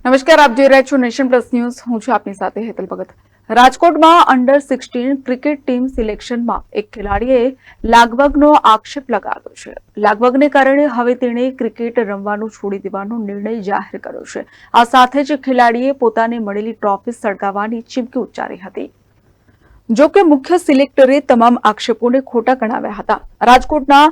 નમસ્કાર, આપ જોઈ રહ્યા છો નેશન પ્લસ ન્યૂઝ. હું છું આપની સાથે હેતલ ભગત. રાજકોટમાં અંડર 16 ક્રિકેટ ટીમ સિલેક્શનમાં એક ખેલાડીએ લાગવગનો આક્ષેપ લગાવ્યો છે. લાગવગને કારણે હવે તેણે ક્રિકેટ રમવાનું છોડી દેવાનો નિર્ણય જાહેર કર્યો છે. આ સાથે જ ખેલાડીએ પોતાને મળેલી ટ્રોફી સળગાવવાની ચીમકી ઉચ્ચારી હતી. જો કે મુખ્ય સિલેક્ટરે તમામ આક્ષેપોને ખોટા ગણાવ્યા હતા. રાજકોટના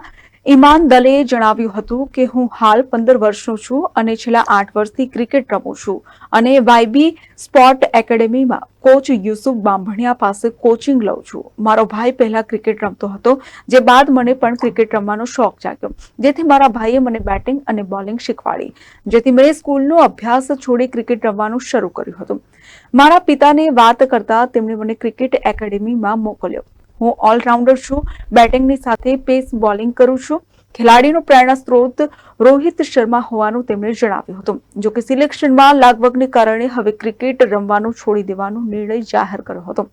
ઈમાન દલે જણાવ્યું હતું કે હું હાલ 15 વર્ષનો છું અને છેલ્લા 8 વર્ષથી ક્રિકેટ રમું છું અને વાયબી સ્પોર્ટ એકેડેમીમાં કોચ યુસુફ બાંભણિયા પાસે કોચિંગ લઉં છું. મારો ભાઈ પહેલા ક્રિકેટ રમતો હતો, જે બાદ મને પણ ક્રિકેટ રમવાનો શોખ જાગ્યો, જેથી મારા ભાઈએ મને બેટિંગ અને બોલિંગ શીખવાડી, જેથી મેં સ્કૂલનો અભ્યાસ છોડી ક્રિકેટ રમવાનું શરૂ કર્યું હતું. મારા પિતાને વાત કરતા તેમણે મને ક્રિકેટ એકેડેમીમાં મોકલ્યો. હું ઓલરાઉન્ડર છું, બેટિંગની સાથે પેસ બોલિંગ કરું છું. ખેલાડીનો પ્રેરણા સ્ત્રોત રોહિત શર્મા હોવાનું તેમણે જણાવ્યું હતું. જો કે સિલેક્શનમાં લાગવગને કારણે હવે ક્રિકેટ રમવાનું છોડી દેવાનો નિર્ણય જાહેર કર્યો હતો.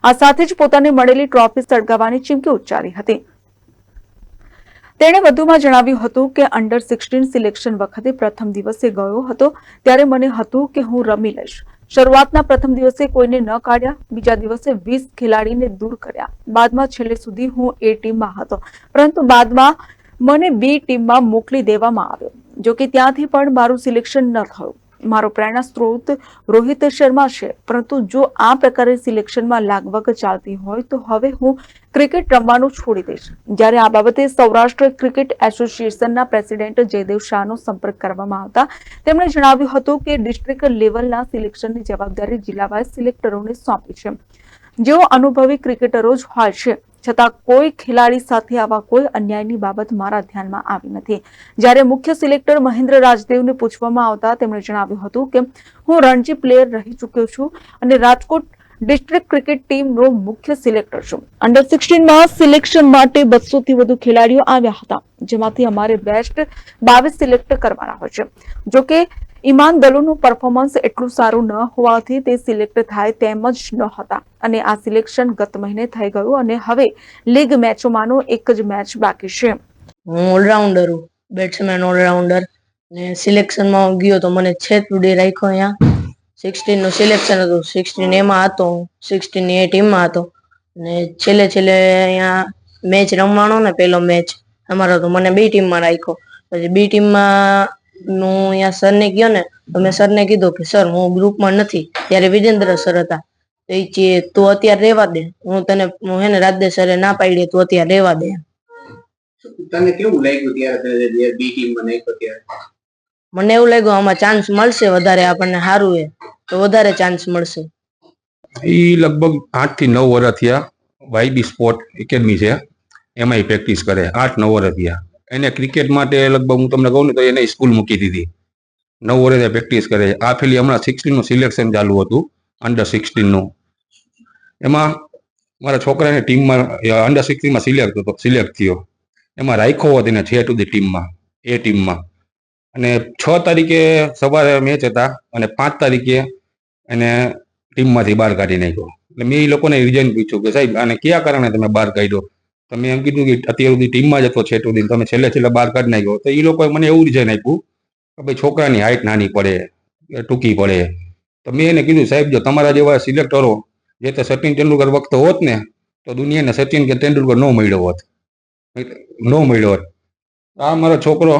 આ સાથે જ પોતાને મળેલી ટ્રોફી સળગાવવાની ચીમકી ઉચ્ચારી હતી. તેણે વધુમાં જણાવ્યું હતું કે અંડર 16 સિલેક્શન વખતે પ્રથમ દિવસે ગયો હતો ત્યારે મને હતું કે હું રમી લઈશ. શરૂઆતના પ્રથમ દિવસે કોઈને ન કાઢ્યા, બીજા દિવસે 20 ખેલાડીને દૂર કર્યા, બાદમાં છેલ્લે સુધી હું એ ટીમમાં હતો, પરંતુ બાદમાં મને બી ટીમમાં મોકલી દેવામાં આવ્યો. જો કે ત્યાંથી પણ મારું સિલેક્શન ન થયું. મારો પ્રેરણા સ્ત્રોત રોહિત શર્મા છે, પરંતુ જો આ પ્રકારે સિલેક્શનમાં લાગવગ ચાલતી હોય તો હવે હું ક્રિકેટ રમવાનું છોડી દઈશ. જ્યારે આ બાબતે સૌરાષ્ટ્ર ક્રિકેટ એસોસિએશનના પ્રેસિડેન્ટ જયદેવ શાહનો સંપર્ક કરવામાં આવતા તેમણે જણાવ્યું હતું કે ડિસ્ટ્રિક્ટ લેવલના સિલેક્શનની જવાબદારી જિલ્લા વાઇઝ સિલેક્ટરોને સોંપી છે, જેઓ અનુભવી ક્રિકેટરો જ હોય છે. છતાં કોઈ ખેલાડી સાથે આવા કોઈ અન્યાયની બાબત મારા ધ્યાનમાં આવી નથી. જ્યારે મુખ્ય સિલેક્ટર મહેન્દ્ર રાજદેવને પૂછવામાં આવતા તેમણે જણાવ્યું હતું કે હું રણજી પ્લેયર રહી ચૂક્યો છું અને રાજકોટ ડિસ્ટ્રિક્ટ ક્રિકેટ ટીમનો મુખ્ય સિલેક્ટર છું. અંડર 16માં સિલેક્શન માટે 200 થી વધુ ખેલાડીઓ આવ્યા હતા, જેમાંથી અમારે બેસ્ટ 22 સિલેક્ટ કરવાના હોય છે. જો કે ઈમાન દલોનું પરફોર્મન્સ એટલું સારું ન હોવાથી તે સિલેક્ટ થાય તેમ જ ન હતા અને આ સિલેક્શન ગત મહિને થઈ ગયું અને હવે લીગ મેચોમાંનો એક જ મેચ બાકી છે. હું ઓલરાઉન્ડર હું, બેટ્સમેન ઓલરાઉન્ડર ને સિલેક્શનમાં ગયો તો મને છેટુડી રાખ્યો. અહીંયા 16 નું સિલેક્શન હતું, 16 એમાં હતો, 16 ની એ ટીમમાં હતો ને છેલ્લે અહીંયા મેચ રમવાનો ને પહેલો મેચ અમારો તો મને બી ટીમમાં રાખ્યો. પછી બી ટીમમાં નું અહીંયા સરને ગયો ને તો મેં સરને કીધું કે સર હું ગ્રુપમાં નથી. ત્યારે વિજેન્દ્ર સર હતા તો એ કે તું અત્યારે રહેવા દે, હું હે ને રાજદે સરે ના પાડી, તું અત્યારે રહેવા દે. તને કેવું લાગ્યું ત્યારે બી ટીમમાં નાખ્યો ત્યારે? મને એવું લાગ્યું આમાં ચાન્સ મળશે વધારે, આપણને સારું હે તો વધારે ચાન્સ મળશે. એ લગભગ 8 થી 9 વર્ષ થયા. વાયબી સ્પોર્ટ એકેડમી છે, એમાં એ પ્રેક્ટિસ કરે. 8-9 વર્ષ થયા. એને ક્રિકેટ માટે લગભગ હું તમને કહું ને તો એને સ્કૂલ મૂકી દીધી. 9 વર્ષે પ્રેક્ટિસ કરે. આ ફેલી હમણાં 16 નું સિલેક્શન ચાલુ હતું, અંડર 16 નું. એમાં મારા છોકરાને ટીમમાં અંડર 16 માં સિલેક્ટ થયો. એમાં રાખ્યો હોત એને છેટ સુધી ટીમમાં, એ ટીમમાં. અને 6 તારીખે સવારે મેચ હતા અને 5 તારીખે એને ટીમમાંથી બહાર કાઢી નાખ્યો. એટલે મેં એ લોકોને રિઝાઇન પૂછ્યું કે સાહેબ આને કયા કારણે તમે બહાર કાઢ્યો? તમે એમ કીધું કે અત્યાર સુધી ટીમમાં જ હતો છેટ સુધી, તમે છેલ્લે બહાર કાઢી નાખ્યો. તો એ લોકોએ મને એવું રિઝાઇન આપ્યું કે ભાઈ છોકરાની હાઇટ નાની પડે, ટૂંકી પડે. તો મેં એને કીધું સાહેબ જો તમારા જેવા સિલેક્ટરો જે તે સચિન તેંડુલકર વખત હોત ને તો દુનિયાને સચિન કે તેંડુલકર ન મળ્યો હોત. આ મારો છોકરો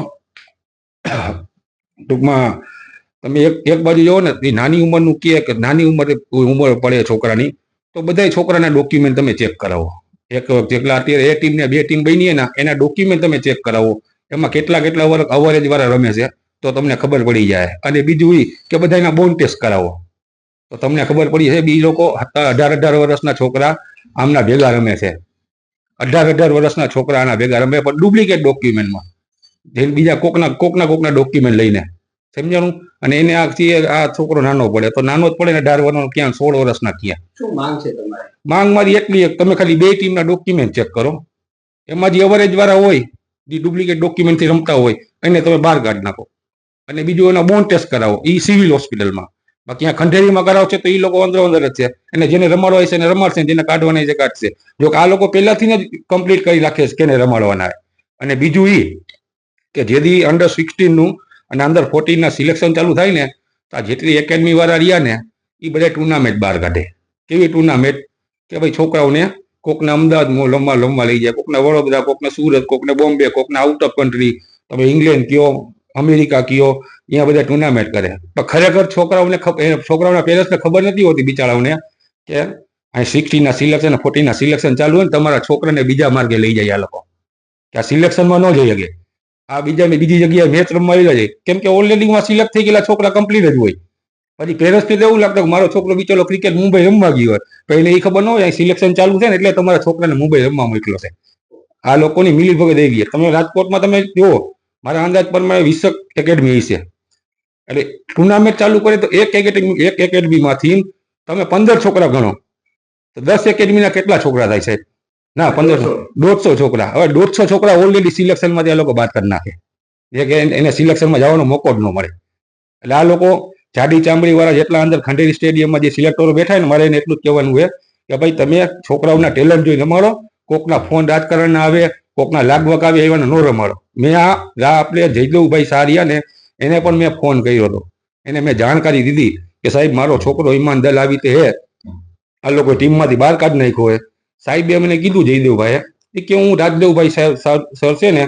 ટૂંકમાં તમે એક બાજુ જોવો ને એ નાની ઉંમરનું કે નાની ઉંમર પડે છોકરાની, તો બધા છોકરાના ડોક્યુમેન્ટ તમે ચેક કરાવો. જેટલા અત્યારે એ ટીમ ને 2 ટીમ બની ને એના ડોક્યુમેન્ટ તમે ચેક કરાવો, એમાં કેટલા વર્ષ અવરેજ વાળા રમે છે તો તમને ખબર પડી જાય. અને બીજું એ કે બધાના બોન ટેસ્ટ કરાવો તો તમને ખબર પડી છે. બી લોકો 18 વર્ષના છોકરા આમના ભેગા રમે છે. 18 વર્ષના છોકરા આના ભેગા રમે, પણ ડુપ્લિકેટ ડોક્યુમેન્ટમાં, બીજા કોકના ડોક્યુમેન્ટ લઈને, સમજાણું? અને એને આ છોકરો નાનો પડે તો નાનો જ પડે ને, 18 વર્ષનો ક્યાં 16 વર્ષના ક્યાં. શું માંગ છે તમારે? માંગ મારી એટલી તમે ખાલી 2 ટીમના ડોક્યુમેન્ટ ચેક કરો, એમાં જે અવરેજ વાળા હોય, જે ડુપ્લિકેટ ડોક્યુમેન્ટથી રમતા હોય એને તમે બહાર કાઢી નાખો. અને બીજું એના બોન ટેસ્ટ કરાવો, એ સિવિલ હોસ્પિટલમાં. બાકી અહીંયા ખંડેરીમાં કરાવશે તો એ લોકો અંદર જ છે, અને જેને રમાડવા હશે એને રમાડશે, જેને કાઢવાના છે કાઢશે. જો કે આ લોકો પહેલાથી જ કમ્પ્લીટ કરી રાખે છે કેને રમાડવાના. અને બીજું એ કે જેથી અંડર 16 નું અને અંડર 14 ના સિલેક્શન ચાલુ થાય ને તો આ જેટલી એકેડમી વાળા રહ્યા ને એ બધા ટુર્નામેન્ટ બહાર કાઢે. કેવી ટુર્નામેન્ટ કે ભાઈ છોકરાઓને કોકને અમદાવાદ લંબા લઈ જાય, કોકને વડોદરા, કોકને સુરત, કોકને બોમ્બે, કોકને આઉટ ઓફ કન્ટ્રી, તમે ઇંગ્લેન્ડ કયો, અમેરિકા કયો, અહીંયા બધા ટુર્નામેન્ટ કરે. પણ ખરેખર છોકરાઓના પેરેન્ટ્સને ખબર નથી હોતી બિચારાઓને કે અહીં 60 સિલેક્શન 40 સિલેક્શન ચાલુ હોય ને તમારા છોકરાને બીજા માર્ગે લઈ જાય આ લોકો, કે આ સિલેક્શનમાં ન જઈ શકે, આ બીજી જગ્યાએ મેચ રમવા આવી જાય, કેમ કે ઓલરેડી સિલેક્ટ થઈ ગયેલા છોકરા કમ્પ્લીટ જ હોય. પછી પેરેન્ટ્સને એવું લાગતું કે મારો છોકરો બિચારો ક્રિકેટ મુંબઈ રમવા ગયો હોય, તો એને એ ખબર ન હોય સિલેક્શન ચાલુ છે ને એટલે તમારા છોકરાને મુંબઈ રમવા મોકલ્યો છે. આ લોકોની મિલીભગત થઈ ગઈ. તમે રાજકોટમાં તમે જુઓ, મારા અંદાજ પ્રમાણે 20 એકેડમી છે, એટલે ટુર્નામેન્ટ ચાલુ કરે તો એક એકેડમીમાંથી તમે 15 છોકરા ગણો તો 10 એકેડમીના કેટલા છોકરા થાય સાહેબ? ના 150 છોકરા. હવે 150 છોકરા ઓલરેડી સિલેક્શનમાંથી આ લોકો બાદ કરી નાખે, જે કે એને સિલેક્શનમાં જવાનો મોકો જ ન મળે. એટલે આ લોકો જાડી ચામડી વાળા જેટલા અંદર ખંડેરી સ્ટેડિયમમાં જે સિલેક્ટરો બેઠા ને, મારે એને એટલું જ કહેવાનું હોય કે ભાઈ તમે છોકરાઓના ટેલેન્ટ જોઈ રમાડો, કોકના ફોન રાજકારણ આવે, કોકના લાગવક આવે એવાને ન રમાડો. મેં આપણે જયદેવભાઈ સારિયા ને એને પણ મેં ફોન કર્યો હતો, એને મેં જાણકારી દીધી કે સાહેબ મારો છોકરો ઈમાનદાર આવી રીતે હે, આ લોકો ટીમમાંથી બહાર કાઢી નાખ્યો હોય. સાહેબે મને કીધું જયદેવભાઈએ કે હું રાજદેવભાઈ સર છે ને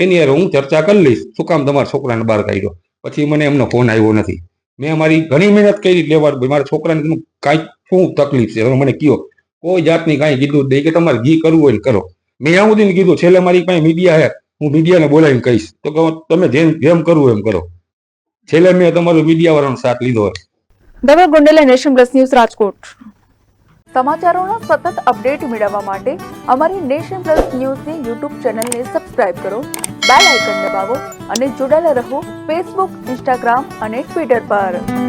એની યાર હું ચર્ચા કરી લઈશ, શું કામ તમારા છોકરાને બહાર કાઢ્યો. પછી મને એમનો ફોન આવ્યો નથી. મેં મારી ઘણી મહેનત કરી લેવા, મારા છોકરાને કાંઈ શું તકલીફ છે તમે મને કહો, કોઈ જાતની કાંઈ કીધું જ નહીં કે તમારે ઘી કરવું હોય ને કરો. મેં આવું સુધી કીધું છેલ્લે મારી પાસે મીડિયા છે, હું મીડિયાને બોલાવીને કહીશ તો તમે જેમ કરવું એમ કરો. છેલ્લે મેં તમારો મીડિયા વાળાનો સાથ લીધો. Dhaval Gondela, nation plus news, Rajkot. સમાચારોના સતત અપડેટ મેળવવા માટે અમારી નેશન પ્લસ ન્યૂઝની યુટ્યુબ ચેનલને સબસ્ક્રાઇબ કરો, બેલ આઇકન દબાવો અને જોડાયેલા રહો ફેસબુક, ઇન્સ્ટાગ્રામ અને ટ્વિટર પર.